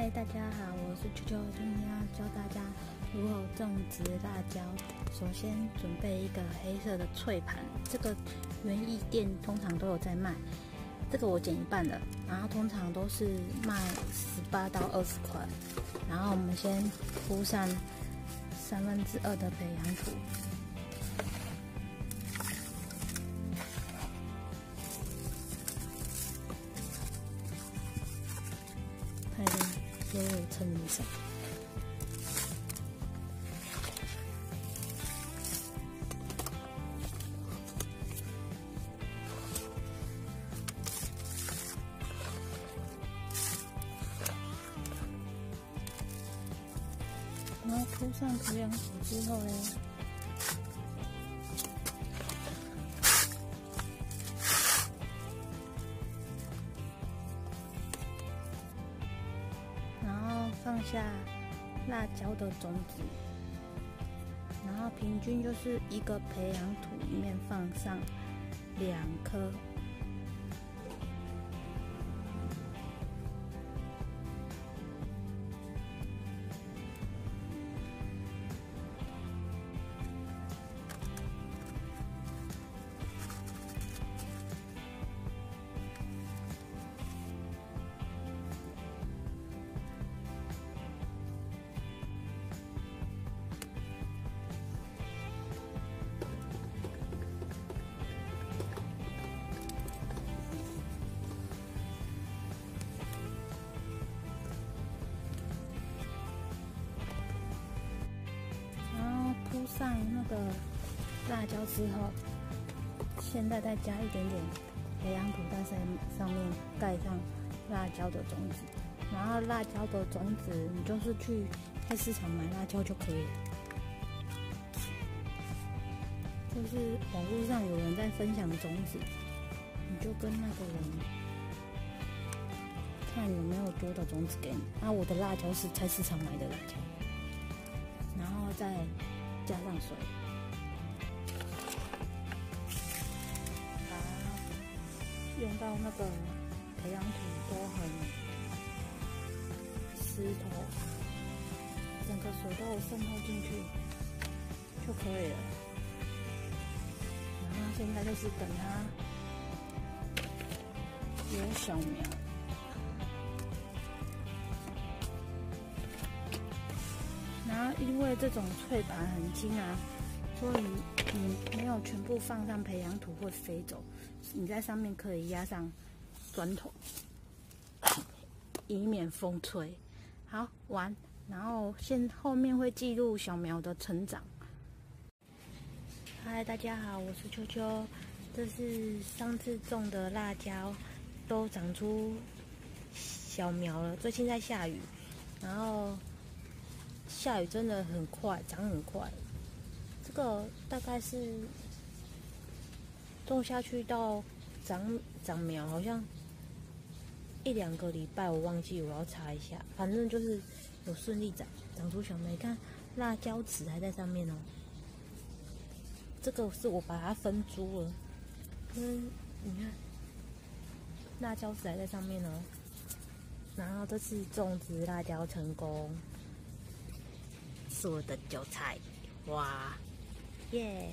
嗨，大家好，我是球球，今天要教大家如何种植辣椒。首先准备一个黑色的脆盘，这个园艺店通常都有在卖，这个我剪一半了，然后通常都是卖18到20块。然后我们先铺上2/3的培养土。它的所有衬上，然后铺上培养土之后呢，放下辣椒的种子，然后平均就是一个培养土里面放上2颗。铺上那个辣椒之后，现在再加一点点培养土在上面盖上辣椒的种子，然后辣椒的种子你就是去菜市场买辣椒就可以了。就是网络上有人在分享种子，你就跟那个人看有没有多的种子给你。我的辣椒是菜市场买的辣椒，然后再加上水，把它用到那个培养土都很湿透，整个水都有渗透进去就可以了。然后现在就是等它有小苗。然后因为这种脆盘很轻啊，所以你没有全部放上培养土会飞走，你在上面可以压上砖头，以免风吹。好，完，然后后面会记录小苗的成长。嗨，大家好，我是秋秋，这是上次种的辣椒，都长出小苗了。最近在下雨，然后下雨真的很快，长很快。这个大概是种下去到长苗，好像1-2个礼拜，我忘记，我要查一下。反正就是有顺利长出小苗。你看辣椒籽还在上面哦。这个是我把它分株了，你看辣椒籽还在上面哦。然后这次种植辣椒成功。是我的韭菜，哇，耶！